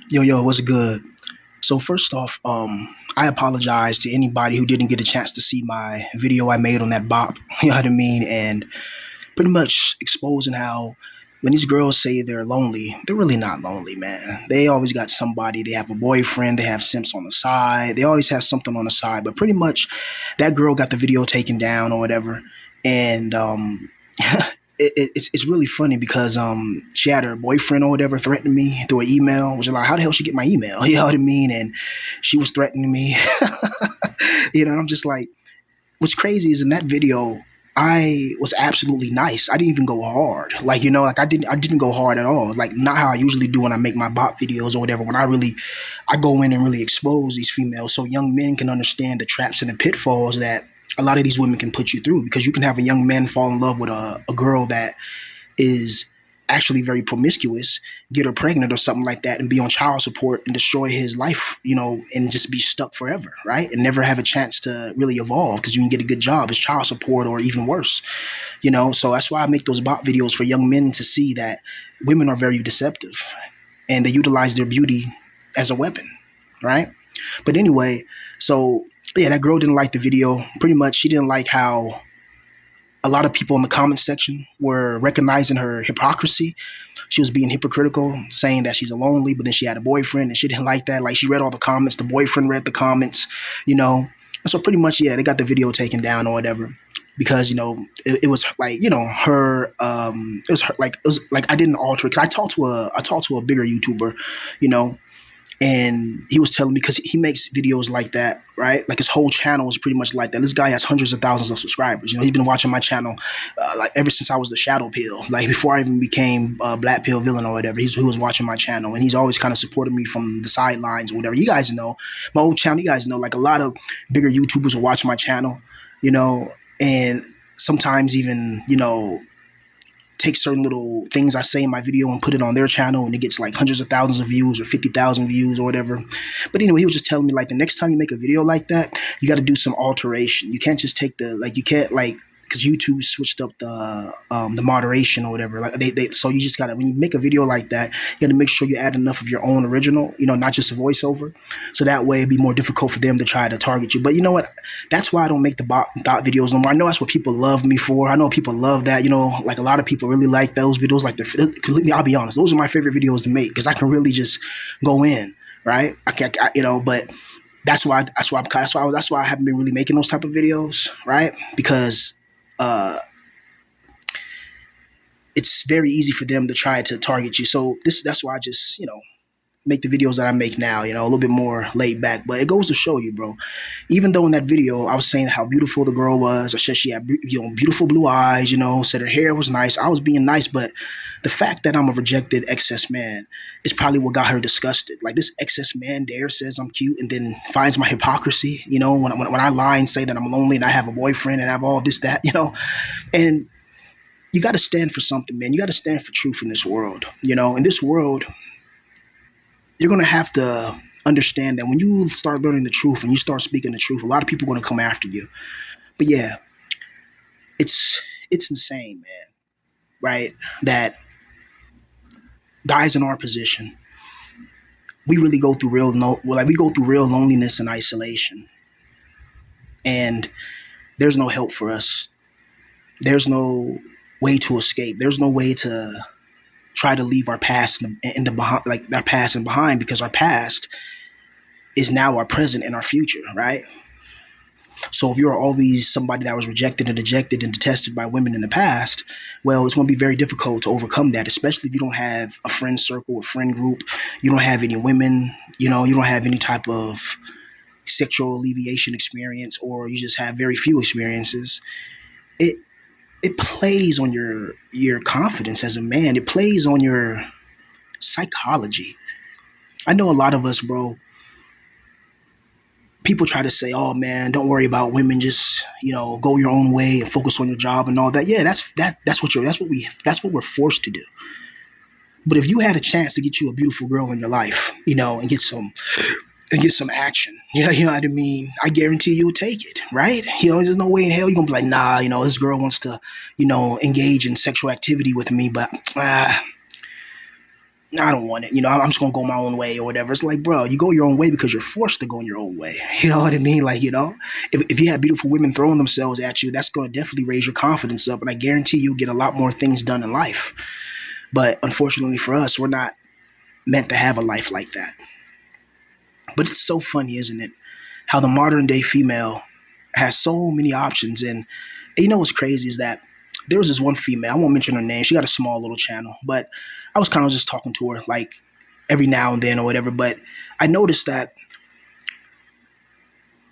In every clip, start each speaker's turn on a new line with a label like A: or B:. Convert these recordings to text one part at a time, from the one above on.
A: Yo, what's good? So first off, I apologize to anybody who didn't get a chance to see my video I made on that bop. You know what I mean? And pretty much exposing how when these girls say they're lonely, they're really not lonely, man. They always got somebody. They have a boyfriend. They have simps on the side. They always have something on the side. But pretty much, that girl got the video taken down or whatever, and it's really funny because she had her boyfriend or whatever threatening me through an email, which is like, how the hell she get my email? You know what I mean? And she was threatening me. And I'm just like, what's crazy is in that video, I was absolutely nice. I didn't even go hard. Like I didn't go hard at all. Like not how I usually do when I make my bot videos or whatever. When I go in and really expose these females so young men can understand the traps and the pitfalls that a lot of these women can put you through, because you can have a young man fall in love with a girl that is actually very promiscuous, get her pregnant or something like that, and be on child support and destroy his life, and just be stuck forever, right? And never have a chance to really evolve because you can get a good job as child support or even worse, So that's why I make those bot videos for young men to see that women are very deceptive and they utilize their beauty as a weapon, right? But anyway, so yeah, that girl didn't like the video. Pretty much, she didn't like how a lot of people in the comment section were recognizing her hypocrisy. She was being hypocritical, saying that she's lonely, but then she had a boyfriend and she didn't like that. Like she read all the comments, the boyfriend read the comments, And so pretty much, yeah, they got the video taken down or whatever. Because it was like her it was like I didn't alter it. 'Cause I talked to a bigger YouTuber, you know and he was telling me, because he makes videos like that, right? Like his whole channel is pretty much like that. This guy has hundreds of thousands of subscribers. He's been watching my channel like ever since I was the Shadow Pill, like before I even became Black Pill Villain or whatever. He was watching my channel, and he's always kind of supported me from the sidelines or whatever. You guys know my old channel. You guys know, like, a lot of bigger YouTubers will watch my channel, and sometimes even take certain little things I say in my video and put it on their channel, and it gets like hundreds of thousands of views or 50,000 views or whatever. But anyway, he was just telling me, like, the next time you make a video like that, you got to do some alteration. You can't just take you can't, like, because YouTube switched up the moderation or whatever. Like so you just gotta, when you make a video like that, you gotta make sure you add enough of your own original, not just a voiceover. So that way it'd be more difficult for them to try to target you. But you know what? That's why I don't make the bot videos no more. I know that's what people love me for. I know people love that. Like a lot of people really like those videos. Like I'll be honest, those are my favorite videos to make because I can really just go in, right? I can't, but. That's why I haven't been really making those type of videos, right? Because it's very easy for them to try to target you. So that's why I just make the videos that I make now, a little bit more laid back. But it goes to show you, bro. Even though in that video I was saying how beautiful the girl was, I said she had beautiful blue eyes, said her hair was nice. I was being nice, but the fact that I'm a rejected excess man is probably what got her disgusted. Like, this excess man there says I'm cute and then finds my hypocrisy. When I lie and say that I'm lonely and I have a boyfriend and I have all this, that, and you got to stand for something, man. You got to stand for truth in this world. In this world, you're going to have to understand that when you start learning the truth and you start speaking the truth, a lot of people are going to come after you. But yeah, it's insane, man, right? That guys in our position, we really go through we go through real loneliness and isolation. And there's no help for us. There's no way to escape. There's no way to try to leave our past in the behind, like our past and behind, because our past is now our present and our future, right? So if you're always somebody that was rejected and ejected and detested by women in the past, well, it's going to be very difficult to overcome that, especially if you don't have a friend circle, a friend group, you don't have any women, you don't have any type of sexual alleviation experience, or you just have very few experiences. It plays on your confidence as a man. It plays on your psychology. I know a lot of us, bro, people try to say, "Oh man, don't worry about women. Just go your own way and focus on your job and all that." Yeah, that's what we're forced to do. But if you had a chance to get you a beautiful girl in your life, and get some action, you know what I mean, I guarantee you'll take it, right? There's no way in hell you're gonna be like, nah, this girl wants to, engage in sexual activity with me, but I don't want it. I'm just gonna go my own way or whatever. It's like, bro, you go your own way because you're forced to go in your own way. You know what I mean? Like, if you have beautiful women throwing themselves at you, that's gonna definitely raise your confidence up, and I guarantee you'll get a lot more things done in life. But unfortunately for us, we're not meant to have a life like that. But it's so funny, isn't it? How the modern day female has so many options. And you know what's crazy is that there was this one female, I won't mention her name, she got a small little channel, but I was kind of just talking to her like every now and then or whatever. But I noticed that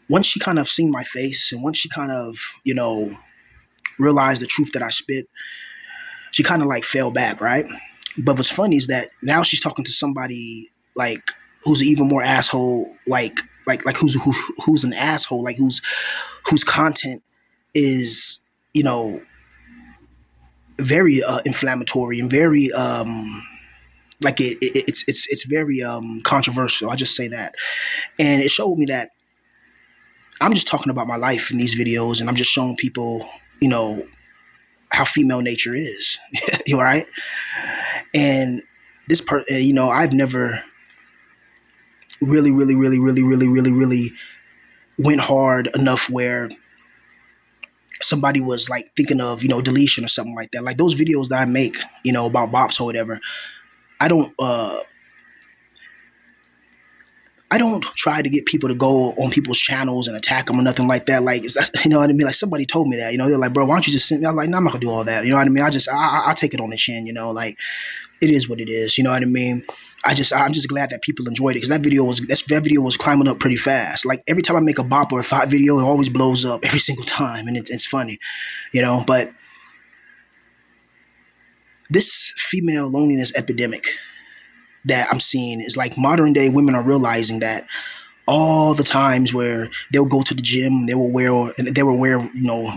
A: once she kind of seen my face and once she kind of, realized the truth that I spit, she kind of like fell back, right? But what's funny is that now she's talking to somebody like who's an even more asshole, like who's an asshole, like whose content is, you know, very inflammatory and very like it's very controversial. I'll just say that, and it showed me that I'm just talking about my life in these videos, and I'm just showing people, how female nature is. You all right? And I've never really, really, really, really, really, really, really went hard enough where somebody was like thinking of, deletion or something like that. Like those videos that I make, about bops or whatever. I don't uh I don't try to get people to go on people's channels and attack them or nothing like that. Like, you know what I mean? Like somebody told me that, they're like, bro, why don't you just send? I'm like, no, I'm not gonna do all that. You know what I mean? I take it on the chin. Like it is what it is. You know what I mean? I'm just glad that people enjoyed it because that video was climbing up pretty fast. Like every time I make a bop or a thought video, it always blows up every single time, and it's funny, But this female loneliness epidemic that I'm seeing is like modern day women are realizing that all the times where they'll go to the gym, they will wear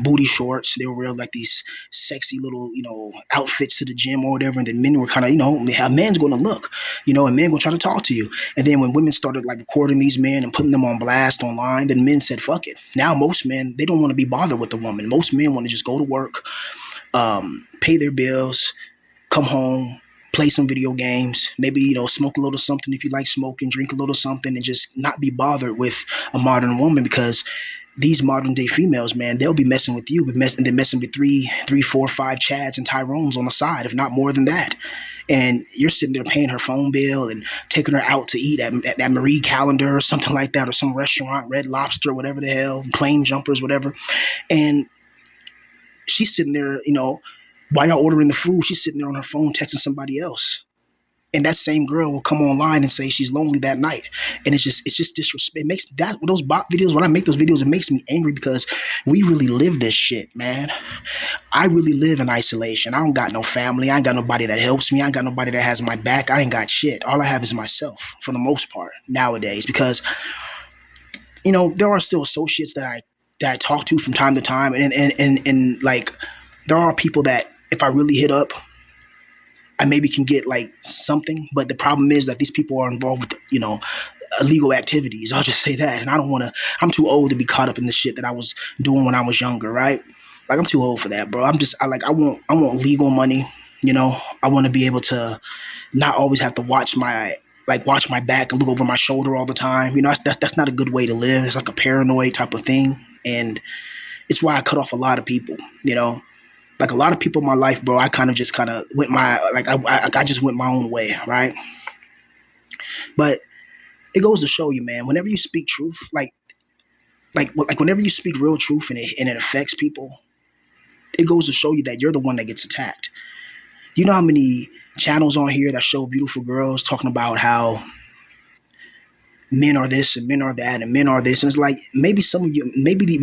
A: booty shorts, they will wear like these sexy little outfits to the gym or whatever, and then men were kind of a man's going to look, and men will try to talk to you, and then when women started like recording these men and putting them on blast online, then men said fuck it. Now most men, they don't want to be bothered with a woman. Most men want to just go to work, pay their bills, come home, play some video games, maybe, smoke a little something if you like smoking, drink a little something, and just not be bothered with a modern woman because these modern day females, man, they'll be messing with you, and they're messing with three, four, five Chads and Tyrones on the side, if not more than that. And you're sitting there paying her phone bill and taking her out to eat at that Marie Calendar or something like that, or some restaurant, Red Lobster, whatever the hell, Plane Jumpers, whatever. And she's sitting there, while y'all ordering the food, she's sitting there on her phone texting somebody else. And that same girl will come online and say she's lonely that night. And it's just disrespect. It makes that those bot videos, when I make those videos, it makes me angry because we really live this shit, man. I really live in isolation. I don't got no family. I ain't got nobody that helps me. I ain't got nobody that has my back. I ain't got shit. All I have is myself for the most part nowadays because, there are still associates that I talk to from time to time. And like, there are people that if I really hit up, I maybe can get like something, but the problem is that these people are involved with, illegal activities. I'll just say that. And I don't want to, I'm too old to be caught up in the shit that I was doing when I was younger, right? Like I'm too old for that, bro. I want legal money, I want to be able to not always have to watch my back and look over my shoulder all the time. That's not a good way to live. It's like a paranoid type of thing. And it's why I cut off a lot of people, like a lot of people in my life, bro. I kind of went I just went my own way, right? But it goes to show you, man. Whenever you speak truth, like whenever you speak real truth and it affects people, it goes to show you that you're the one that gets attacked. Do you know how many channels on here that show beautiful girls talking about how men are this and men are that and men are this, and it's like maybe some of you, maybe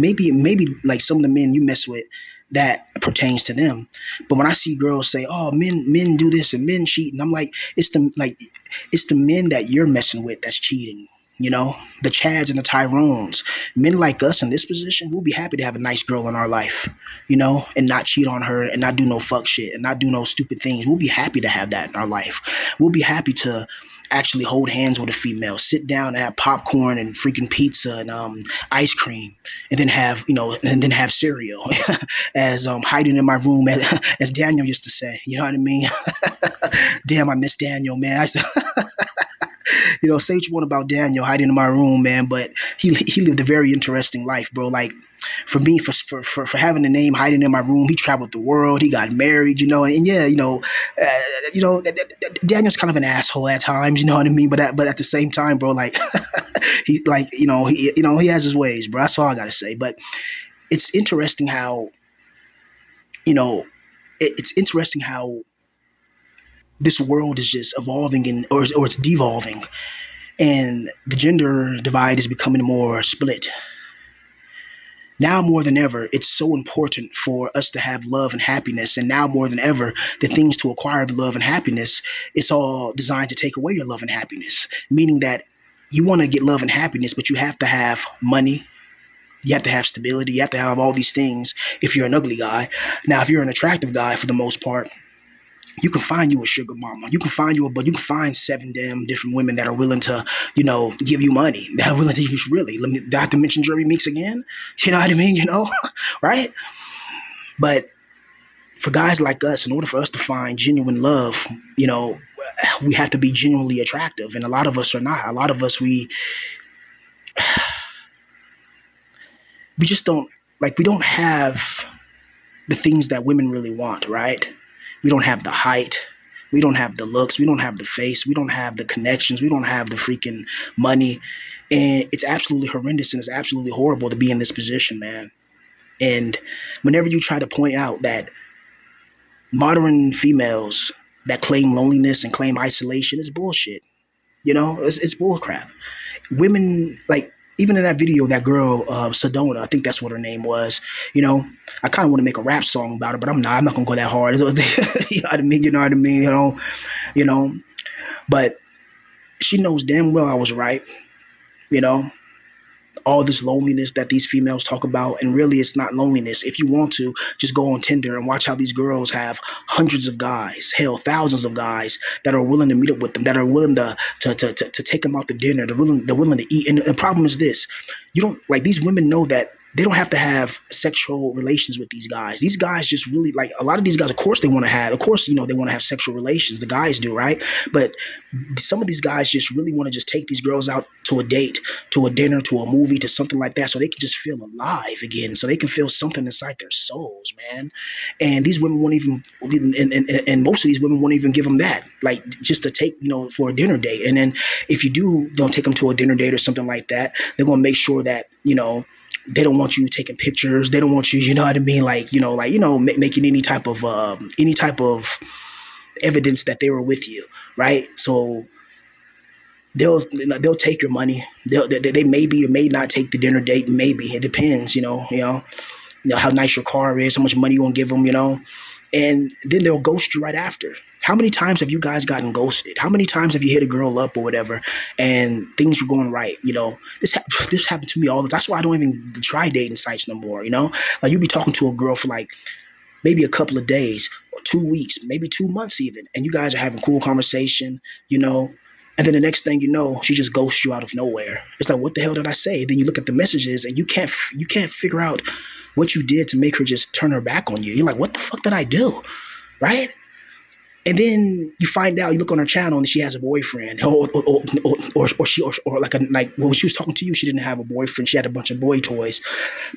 A: like some of the men you mess with, that pertains to them. But when I see girls say, "Oh, men do this and men cheat," and I'm like, it's the men that you're messing with that's cheating. The Chads and the Tyrones, men like us in this position, we'll be happy to have a nice girl in our life, and not cheat on her and not do no fuck shit and not do no stupid things. We'll be happy to have that in our life. We'll be happy to actually hold hands with a female, sit down and have popcorn and freaking pizza and ice cream, and then have and then have cereal, as hiding in my room, as Daniel used to say. You know what I mean? Damn, I miss Daniel, man. I said, say what you want about Daniel hiding in my room, man, but he lived a very interesting life, bro. Like, for me, for having the name hiding in my room, he traveled the world. He got married, and yeah, Daniel's kind of an asshole at times. You know what I mean? But at the same time, bro, like he has his ways, bro. That's all I gotta say. But it's interesting how it's interesting how this world is just evolving or it's devolving, and the gender divide is becoming more split. Now more than ever, it's so important for us to have love and happiness. And now more than ever, the things to acquire the love and happiness, it's all designed to take away your love and happiness. Meaning that you want to get love and happiness, but you have to have money. You have to have stability. You have to have all these things if you're an ugly guy. Now, if you're an attractive guy, for the most part, you can find you a sugar mama. You can find you can find 7 damn different women that are willing to, give you money. That are willing to use really. Do I have to mention Jeremy Meeks again? You know what I mean? Right? But for guys like us, in order for us to find genuine love, we have to be genuinely attractive. And a lot of us are not. A lot of us, we just don't, we don't have the things that women really want, right? We don't have the height. We don't have the looks. We don't have the face. We don't have the connections. We don't have the freaking money. And it's absolutely horrendous and it's absolutely horrible to be in this position, man. And whenever you try to point out that modern females that claim loneliness and claim isolation, is bullshit. It's bullcrap. Women, even in that video, that girl, Sedona, I think that's what her name was. I kind of want to make a rap song about it, but I'm not. I'm not gonna go that hard. You know what I mean? You know what I mean? But she knows damn well I was right. All this loneliness that these females talk about, and really it's not loneliness. If you want to, just go on Tinder and watch how these girls have hundreds of guys, hell, thousands of guys that are willing to meet up with them, that are willing to take them out to dinner, they're willing to eat. And the problem is this: you don't, these women know that they don't have to have sexual relations with these guys. These guys just really, a lot of these guys, of course they want to have, they want to have sexual relations. The guys do, right? But some of these guys just really want to just take these girls out to a date, to a dinner, to a movie, to something like that, so they can just feel alive again, so they can feel something inside their souls, man. And these women won't even, and most of these women won't even give them that, just to take, for a dinner date. And then if you don't take them to a dinner date or something like that, they're going to make sure that, they don't want you taking pictures. They don't want you, you know what I mean? Making any type of evidence that they were with you, right? So they'll take your money. They maybe or may not take the dinner date. Maybe it depends, how nice your car is, how much money you want to give them, and then they'll ghost you right after. How many times have you guys gotten ghosted? How many times have you hit a girl up or whatever and things were going right? This happened to me all the time. That's why I don't even try dating sites no more, you be talking to a girl for maybe a couple of days or 2 weeks, maybe 2 months even, and you guys are having cool conversation, and then the next thing you know, she just ghosts you out of nowhere. It's like, what the hell did I say? Then you look at the messages and you can't figure out what you did to make her just turn her back on you. You're like, what the fuck did I do? Right? And then you find out, you look on her channel and she has a boyfriend, or when she was talking to you, she didn't have a boyfriend. She had a bunch of boy toys,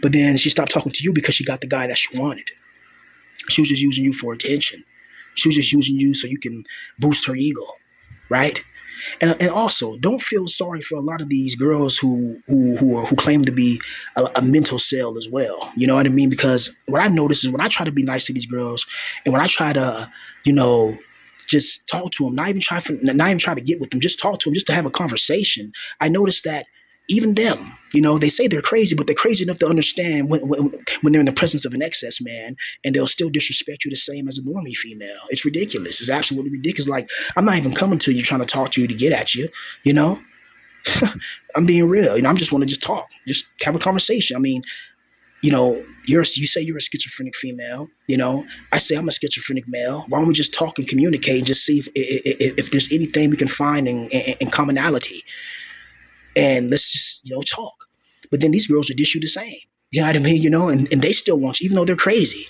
A: but then she stopped talking to you because she got the guy that she wanted. She was just using you for attention. She was just using you so you can boost her ego, right? And also, don't feel sorry for a lot of these girls who claim to be a mental cell as well. You know what I mean? Because what I notice is when I try to be nice to these girls, and when I try to, just talk to them, not even try to get with them, just talk to them, just to have a conversation. I notice that even them, they say they're crazy, but they're crazy enough to understand when they're in the presence of an excess man, and they'll still disrespect you the same as a normie female. It's ridiculous. It's absolutely ridiculous. I'm not even coming to you trying to talk to you to get at you, I'm being real. I just want to just talk, just have a conversation. I mean, you say you're a schizophrenic female. I say I'm a schizophrenic male. Why don't we just talk and communicate and just see if there's anything we can find in commonality, and let's just talk. But then these girls would dish you the same. You know what I mean? And they still want you, even though they're crazy.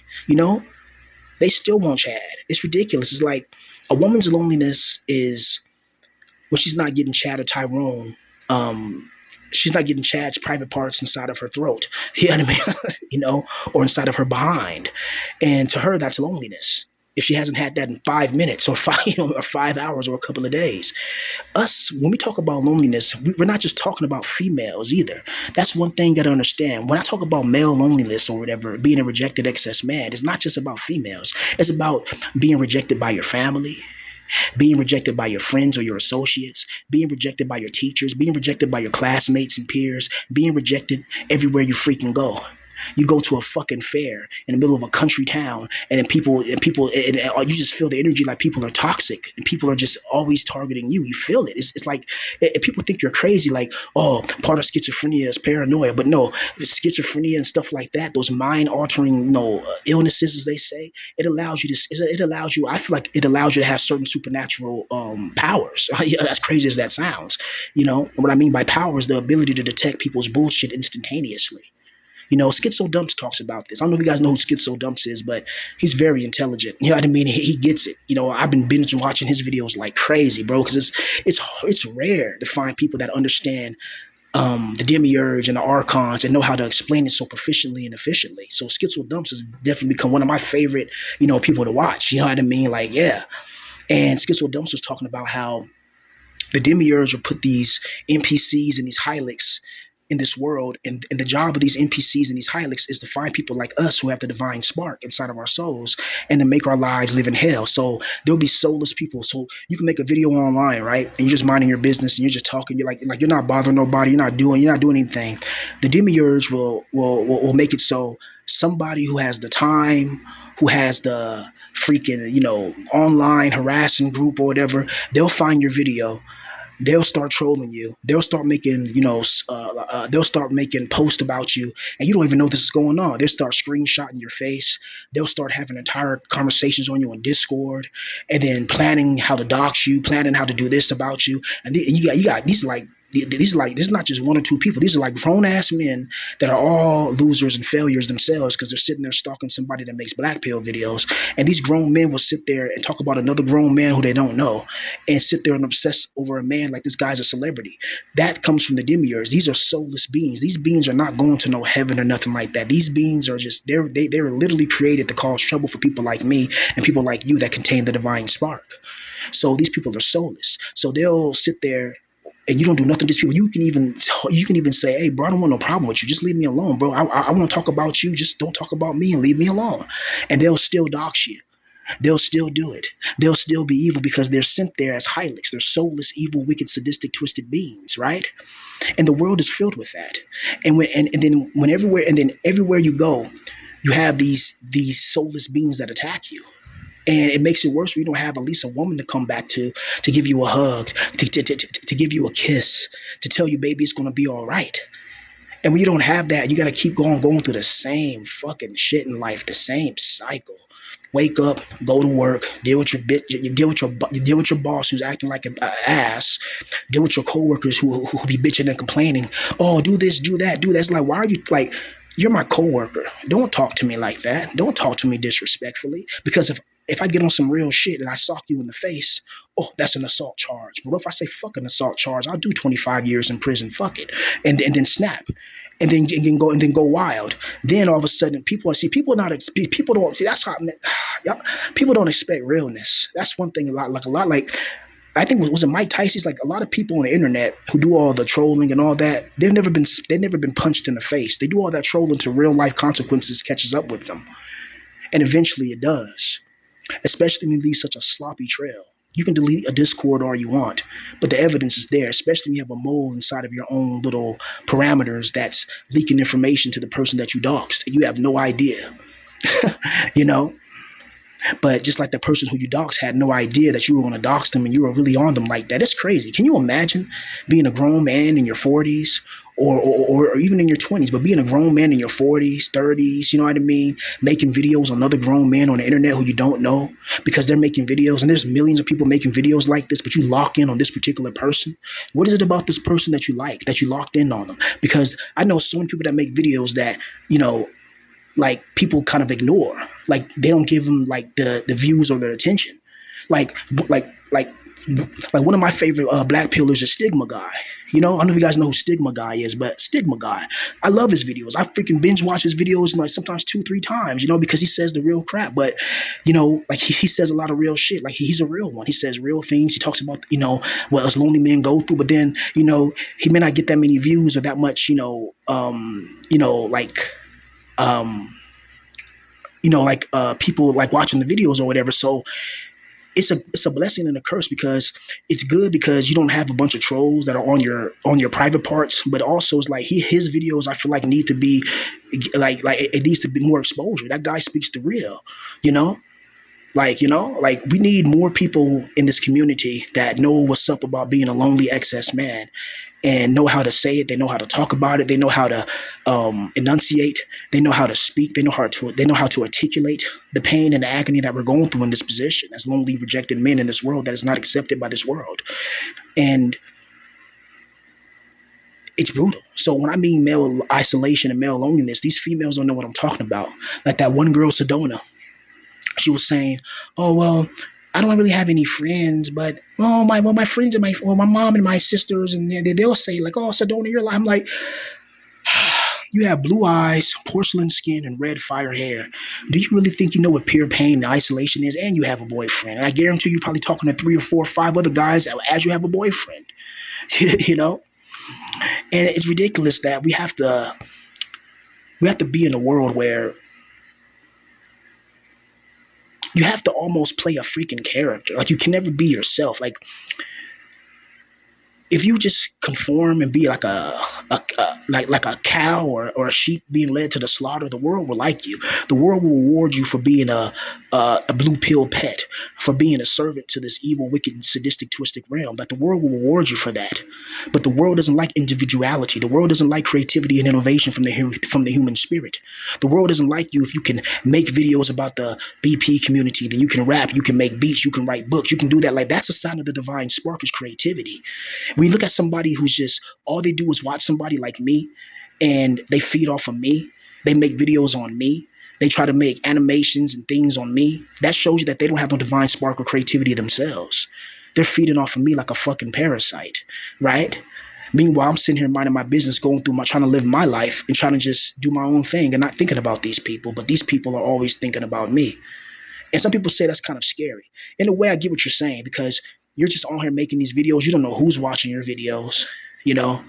A: They still want Chad. It's ridiculous. It's like a woman's loneliness is when she's not getting Chad or Tyrone. She's not getting Chad's private parts inside of her throat. You know what I mean? Or inside of her behind. And to her, that's loneliness. If she hasn't had that in 5 minutes or 5 hours or a couple of days. Us, when we talk about loneliness, we're not just talking about females either. That's one thing you got to understand. When I talk about male loneliness or whatever, being a rejected excess man, it's not just about females. It's about being rejected by your family, being rejected by your friends or your associates, being rejected by your teachers, being rejected by your classmates and peers, being rejected everywhere you freaking go. You go to a fucking fair in the middle of a country town, and then people, and you just feel the energy like people are toxic, and people are just always targeting you. You feel it. It's like people think you're crazy, like, oh, part of schizophrenia is paranoia, but no, schizophrenia and stuff like that, those mind-altering, illnesses, as they say, it allows you. I feel like it allows you to have certain supernatural powers. As crazy as that sounds, what I mean by power is the ability to detect people's bullshit instantaneously. Schizo Dumps talks about this. I don't know if you guys know who Schizo Dumps is, but he's very intelligent. You know what I mean? He gets it. I've been binge watching his videos like crazy, bro, because it's rare to find people that understand the demiurge and the archons and know how to explain it so proficiently and efficiently. So Schizo Dumps has definitely become one of my favorite, people to watch. You know what I mean? Like, yeah. And Schizo Dumps was talking about how the demiurge will put these NPCs and these Hylics in this world, and the job of these NPCs and these Hylics is to find people like us who have the divine spark inside of our souls and to make our lives live in hell. So there'll be soulless people. So you can make a video online, right? And you're just minding your business and you're just talking. You're like you're not bothering nobody. You're not doing anything. The demiurge will make it so somebody who has the time, who has the freaking online harassing group or whatever, they'll find your video. They'll start trolling you. They'll start making, they'll start making posts about you, and you don't even know this is going on. They'll start screenshotting your face. They'll start having entire conversations on you on Discord, and then planning how to dox you, planning how to do this about you. And you got these this is not just one or two people. These are like grown ass men that are all losers and failures themselves because they're sitting there stalking somebody that makes black pill videos. And these grown men will sit there and talk about another grown man who they don't know and sit there and obsess over a man like this guy's a celebrity. That comes from the demiurge. These are soulless beings. These beings are not going to no heaven or nothing like that. These beings are just, they're literally created to cause trouble for people like me and people like you that contain the divine spark. So these people are soulless. So they'll sit there and you don't do nothing to these people. You can even say, hey, bro, I don't want no problem with you. Just leave me alone, bro. I want to talk about you. Just don't talk about me and leave me alone. And they'll still dox you. They'll still do it. They'll still be evil because they're sent there as Hylics. They're soulless, evil, wicked, sadistic, twisted beings, right? And the world is filled with that. And then everywhere you go, you have these soulless beings that attack you. And it makes it worse when you don't have at least a woman to come back to give you a hug, to give you a kiss, to tell you, baby, it's going to be all right. And when you don't have that, you got to keep going through the same fucking shit in life, the same cycle. Wake up, go to work, deal with your bitch, you deal with your boss who's acting like an ass, deal with your coworkers who be bitching and complaining. Oh, do this, do that, do that. It's like, why are you like? You're my coworker. Don't talk to me like that. Don't talk to me disrespectfully. Because if I get on some real shit and I sock you in the face, oh, that's an assault charge. But if I say fuck an assault charge, I'll do 25 years in prison. Fuck it, and then snap, and then go wild. Then all of a sudden, people don't see. That's how people don't expect realness. That's one thing. I think was it Mike Tyson's, like a lot of people on the internet who do all the trolling and all that, they've never been punched in the face. They do all that trolling till real life consequences catches up with them. And eventually it does. Especially when you leave such a sloppy trail. You can delete a Discord all you want, but the evidence is there, especially when you have a mole inside of your own little parameters that's leaking information to the person that you doxed, and you have no idea. But just like the person who you doxed had no idea that you were going to dox them and you were really on them like that. It's crazy. Can you imagine being a grown man in your 40s or even in your 20s, but being a grown man in your 40s, 30s, you know what I mean? Making videos on other grown men on the internet who you don't know because they're making videos, and there's millions of people making videos like this, but you lock in on this particular person. What is it about this person that you like, that you locked in on them? Because I know so many people that make videos that, you know, like people kind of ignore. Like they don't give them like the views or their attention. Like like like like one of my favorite black pillars is Stigma Guy. You know, I don't know if you guys know who Stigma Guy is, but Stigma Guy, I love his videos. I freaking binge watch his videos like sometimes 2, 3 times, you know, because he says the real crap. But, you know, like he says a lot of real shit. Like he's a real one. He says real things. He talks about, you know, what us lonely men go through. But then, you know, he may not get that many views or that much, um, people like watching the videos or whatever. So it's a blessing and a curse because it's good because you don't have a bunch of trolls that are on your private parts, but also it's like his videos I feel like need to be like it needs to be more exposure. That guy speaks the real, you know. Like we need more people in this community that know what's up about being a lonely excess man and know how to say it. They know how to talk about it. They know how to enunciate. They know how to speak. They know how to articulate the pain and the agony that we're going through in this position as lonely, rejected men in this world that is not accepted by this world. And it's brutal. So when I mean male isolation and male loneliness, these females don't know what I'm talking about. Like that one girl, Sedona, she was saying, "Oh well, I don't really have any friends, but my friends and my mom and my sisters, and they'll say like, oh, Sedona, you're like," I'm like, you have blue eyes, porcelain skin, and red fire hair. Do you really think you know what pure pain and isolation is? And you have a boyfriend, and I guarantee you're probably talking to 3 or 4 or 5 other guys as you have a boyfriend, you know. And it's ridiculous that we have to be in a world where you have to almost play a freaking character. Like you can never be yourself. Like if you just conform and be like a cow or a sheep being led to the slaughter, the world will like you. The world will reward you for being a blue pill pet, for being a servant to this evil, wicked, sadistic, twisted realm. That the world will reward you for that. But the world doesn't like individuality. The world doesn't like creativity and innovation from the human spirit. The world doesn't like you if you can make videos about the BP community, then you can rap, you can make beats, you can write books, you can do that. Like that's a sign of the divine spark is creativity. When you look at somebody who's just all they do is watch somebody like me and they feed off of me, they make videos on me, they try to make animations and things on me, that shows you that they don't have no divine spark or creativity themselves. They're feeding off of me like a fucking parasite, right? Meanwhile, I'm sitting here minding my business, trying to live my life and trying to just do my own thing and not thinking about these people. But these people are always thinking about me. And some people say that's kind of scary. In a way, I get what you're saying because you're just on here making these videos. You don't know who's watching your videos, you know?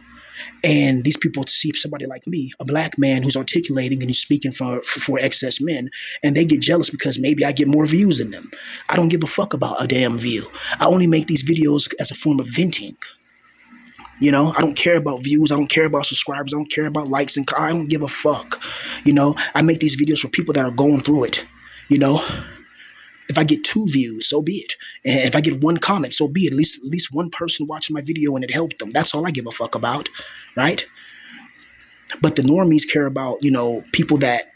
A: And these people see somebody like me, a black man who's articulating and he's speaking for excess men, and they get jealous because maybe I get more views than them. I don't give a fuck about a damn view. I only make these videos as a form of venting. You know, I don't care about views. I don't care about subscribers. I don't care about likes and I don't give a fuck. You know, I make these videos for people that are going through it, you know? If I get 2 views, so be it. And if I get 1 comment, so be it. At least one person watching my video and it helped them. That's all I give a fuck about, right? But the normies care about, you know, people that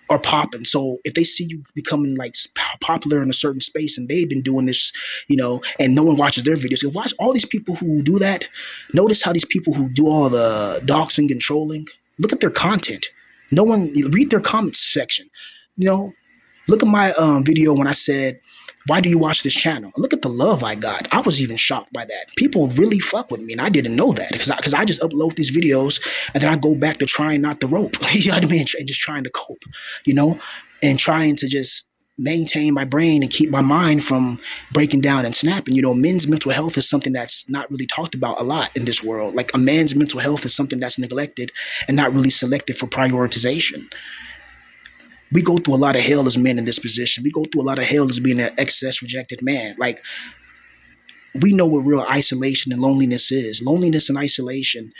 A: are popping. So if they see you becoming like popular in a certain space and they've been doing this, you know, and no one watches their videos, so watch all these people who do that. Notice how these people who do all the doxing and trolling, look at their content. No one read their comments section, you know. Look at my video when I said, why do you watch this channel? Look at the love I got. I was even shocked by that. People really fuck with me, and I didn't know that because I just upload these videos, and then I go back to trying not to rope, you know what I mean? And just trying to cope, you know, and trying to just maintain my brain and keep my mind from breaking down and snapping. You know, men's mental health is something that's not really talked about a lot in this world. Like a man's mental health is something that's neglected and not really selected for prioritization. We go through a lot of hell as men in this position. We go through a lot of hell as being an excess rejected man. Like we know what real isolation and loneliness is. Loneliness and isolation,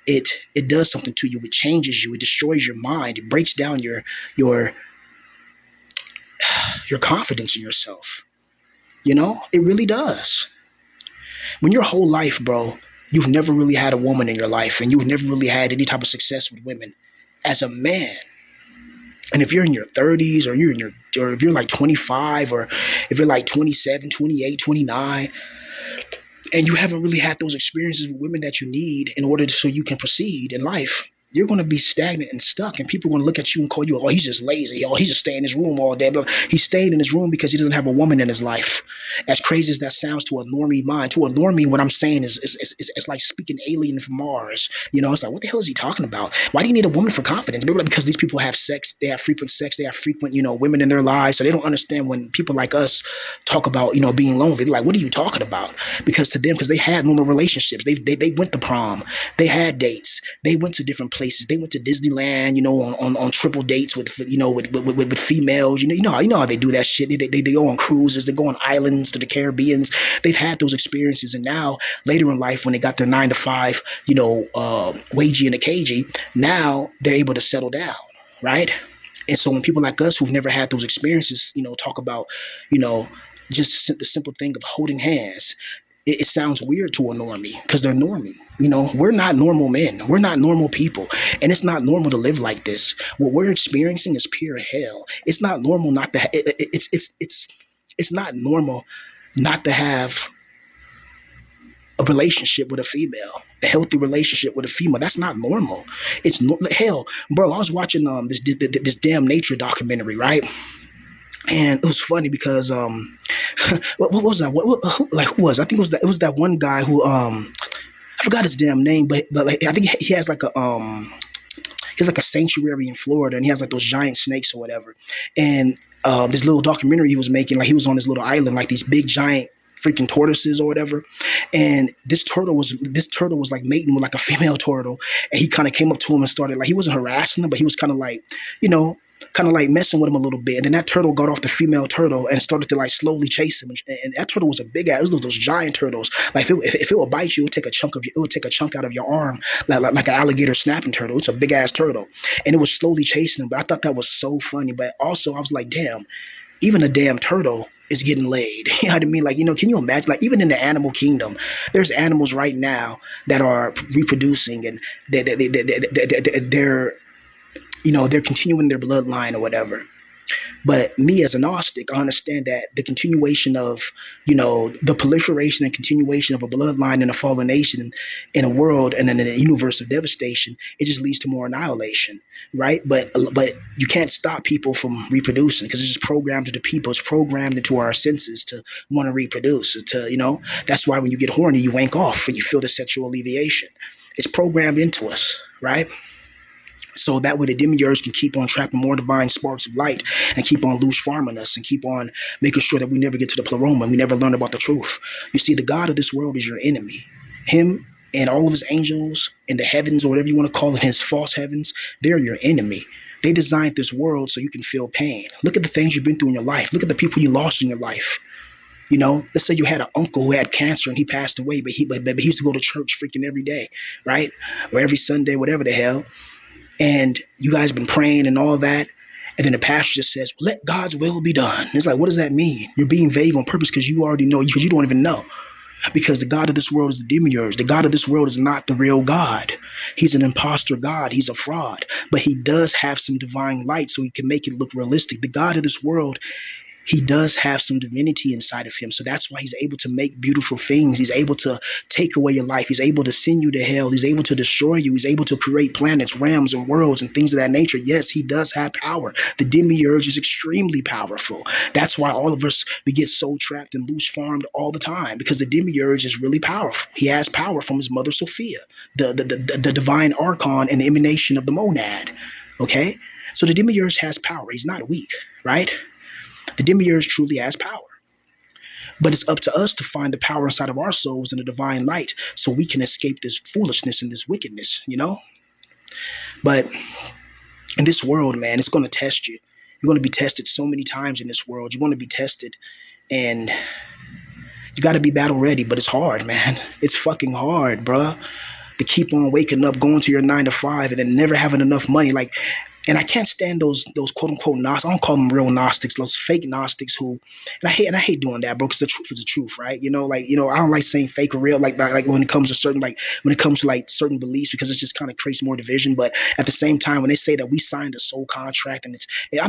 A: it does something to you. It changes you. It destroys your mind. It breaks down your confidence in yourself. You know, it really does. When your whole life, bro, You've never really had a woman in your life, and you've never really had any type of success with women. As a man, and if you're in your 30s, or if you're like 25, or if you're like 27, 28, 29, and you haven't really had those experiences with women that you need in order so you can proceed in life, you're going to be stagnant and stuck, and people are going to look at you and call you, oh, he's just lazy, oh, he's just staying in his room all day. But he's staying in his room because he doesn't have a woman in his life. As crazy as that sounds to a normie mind, to a normie, what I'm saying is like speaking alien from Mars. It's like, what the hell is he talking about? Why do you need a woman for confidence? Maybe because these people have sex, they have frequent, women in their lives, so they don't understand when people like us talk about, being lonely. They're like, what are you talking about? Because to them, because they had normal relationships, they went to prom, they had dates, they went to different places, they went to Disneyland, on triple dates with females. You know how they do that shit. They go on cruises, they go on islands to the Caribbeans. They've had those experiences, and now later in life, when they got their 9 to 5, wagey and a cagey, now they're able to settle down, right? And so when people like us who've never had those experiences, talk about, just the simple thing of holding hands, it sounds weird to a normie because they're normie. We're not normal men. We're not normal people. And it's not normal to live like this. What we're experiencing is pure hell. It's not normal not to it's not normal not to have a relationship with a female, a healthy relationship with a female. That's not normal. It's hell, bro. I was watching this damn nature documentary, right? And it was funny because what was that? Who was? I think it was that one guy who I forgot his damn name, but like I think he has like a sanctuary in Florida, and he has like those giant snakes or whatever. And this little documentary he was making, like he was on this little island, like these big giant freaking tortoises or whatever. And this turtle was like mating with like a female turtle, and he kind of came up to him and started, like, he wasn't harassing him, but he was kind of like, messing with him a little bit. And then that turtle got off the female turtle and started to like slowly chase him. And that turtle was a big ass. It was those giant turtles. Like if it would bite you, it would take a chunk out of your arm, like an alligator snapping turtle. It's a big ass turtle, and it was slowly chasing him. But I thought that was so funny. But also I was like, damn, even a damn turtle is getting laid. You know what I mean? Like, can you imagine? Like, even in the animal kingdom, there's animals right now that are reproducing, and they're continuing their bloodline or whatever. But me as a Gnostic, I understand that the continuation of, the proliferation and continuation of a bloodline in a fallen nation, in a world and in a universe of devastation, it just leads to more annihilation, right? But you can't stop people from reproducing, because it's just programmed into people. It's programmed into our senses to want to reproduce. That's why when you get horny, you wank off and you feel the sexual alleviation. It's programmed into us, right? So that way the demiurge can keep on trapping more divine sparks of light and keep on loose farming us and keep on making sure that we never get to the pleroma and we never learn about the truth. You see, the God of this world is your enemy. Him and all of his angels in the heavens, or whatever you want to call it, his false heavens, they're your enemy. They designed this world so you can feel pain. Look at the things you've been through in your life. Look at the people you lost in your life. Let's say you had an uncle who had cancer and he passed away, but he used to go to church freaking every day, right? Or every Sunday, whatever the hell. And you guys have been praying and all that. And then the pastor just says, let God's will be done. It's like, what does that mean? You're being vague on purpose because you already know, because you don't even know. Because the God of this world is the demiurge. The God of this world is not the real God. He's an imposter God. He's a fraud. But he does have some divine light so he can make it look realistic. The God of this world, he does have some divinity inside of him. So that's why he's able to make beautiful things. He's able to take away your life. He's able to send you to hell. He's able to destroy you. He's able to create planets, realms, and worlds and things of that nature. Yes, he does have power. The demiurge is extremely powerful. That's why all of us, we get soul trapped and loose farmed all the time, because the demiurge is really powerful. He has power from his mother Sophia, the divine archon and the emanation of the monad. Okay? So the demiurge has power. He's not weak, right? The demiurge truly has power. But it's up to us to find the power inside of our souls and the divine light so we can escape this foolishness and this wickedness, But in this world, man, it's going to test you. You're going to be tested so many times in this world. You're going to be tested, and you got to be battle ready. But it's hard, man. It's fucking hard, bruh. To keep on waking up, going to your 9 to 5, and then never having enough money. Like, And I can't stand those quote unquote Gnostics. I don't call them real Gnostics. Those fake Gnostics who, and I hate doing that, bro. Because the truth is the truth, right? I don't like saying fake or real, like when it comes to certain beliefs, because it just kind of creates more division. But at the same time, when they say that we signed a soul contract, and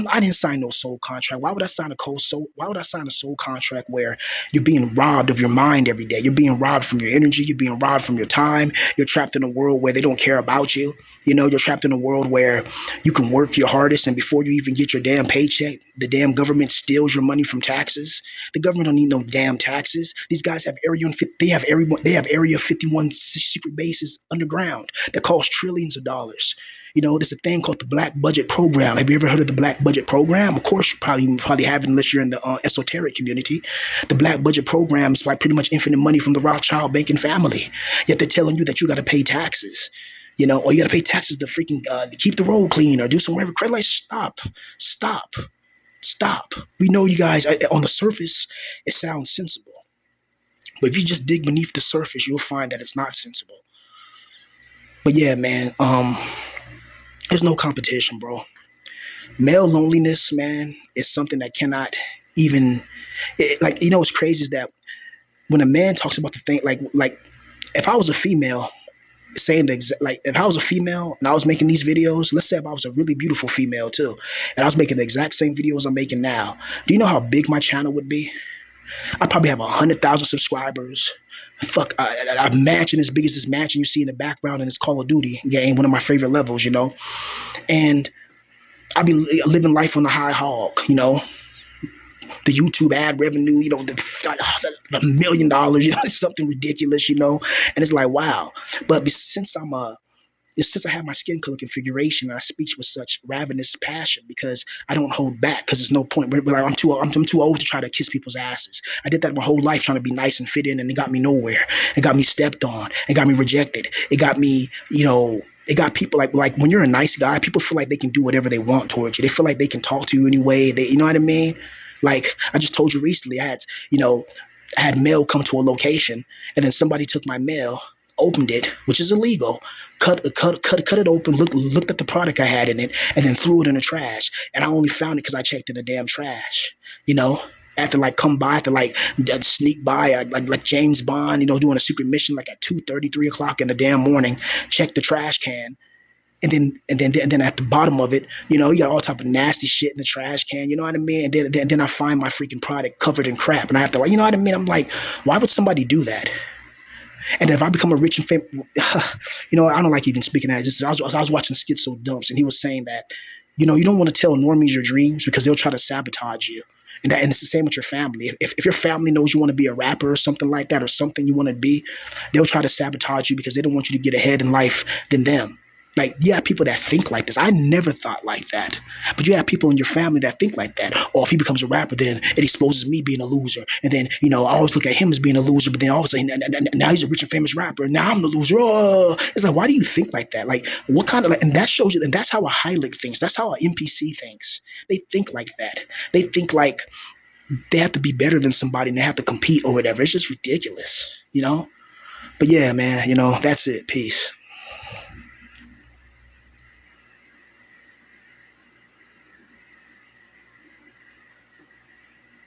A: I didn't sign no soul contract. Why would I sign a soul? Why would I sign a soul contract where you're being robbed of your mind every day? You're being robbed from your energy. You're being robbed from your time. You're trapped in a world where they don't care about you. You're trapped in a world where you can work your hardest, and before you even get your damn paycheck, the damn government steals your money from taxes. The government don't need no damn taxes. These guys have Area 51 secret bases underground that cost trillions of dollars. There's a thing called the Black Budget Program. Have you ever heard of the Black Budget Program? Of course, you probably haven't unless you're in the esoteric community. The Black Budget Program is like pretty much infinite money from the Rothschild banking family. Yet they're telling you that you got to pay taxes. Or you got to pay taxes to freaking to keep the road clean or do some whatever. Credit, like, stop. We know you guys on the surface. It sounds sensible, but if you just dig beneath the surface, you'll find that it's not sensible. But yeah, man. There's no competition, bro. Male loneliness, man, is something that cannot even. What's crazy is that when a man talks about the thing, like if I was a female. If I was a female and I was making these videos, let's say if I was a really beautiful female too, and I was making the exact same videos I'm making now, do you know how big my channel would be? I'd probably have 100,000 subscribers. Fuck, a mansion as big as this mansion you see in the background in this Call of Duty game, one of my favorite levels, and I'd be living life on the high hog, the YouTube ad revenue, the $1 million, something ridiculous, and it's like, wow. But since I have my skin color configuration and I speak with such ravenous passion, because I don't hold back, because there's no point. I'm too old to try to kiss people's asses. I did that my whole life, trying to be nice and fit in, and it got me nowhere. It got me stepped on. It got me rejected. It got me, it got people like when you're a nice guy, people feel like they can do whatever they want towards you. They feel like they can talk to you anyway. You know what I mean? Like I just told you recently, I had mail come to a location, and then somebody took my mail, opened it, which is illegal, cut it open, looked at the product I had in it, and then threw it in the trash. And I only found it because I checked in the damn trash. I had to come by, sneak by, like James Bond, doing a secret mission like at 2:30, 3 o'clock in the damn morning, check the trash can. And then at the bottom of it, you got all type of nasty shit in the trash can, you know what I mean? And then I find my freaking product covered in crap, and I have to, you know what I mean? I'm like, why would somebody do that? And if I become a rich and famous, I don't like even speaking that. I was watching Schizo Dumps, and he was saying that, you don't want to tell normies your dreams because they'll try to sabotage you. And it's the same with your family. If your family knows you want to be a rapper or something like that, or something you want to be, they'll try to sabotage you because they don't want you to get ahead in life than them. Like, you have people that think like this. I never thought like that. But you have people in your family that think like that. Or if he becomes a rapper, then it exposes me being a loser. And then, I always look at him as being a loser, but then all of a sudden, now he's a rich and famous rapper, and now I'm the loser. Oh. It's like, why do you think like that? Like, what kind of, and that shows you, and that's how a Heilig thinks. That's how an NPC thinks. They think like that. They think like they have to be better than somebody and they have to compete or whatever. It's just ridiculous, But yeah, man, that's it. Peace.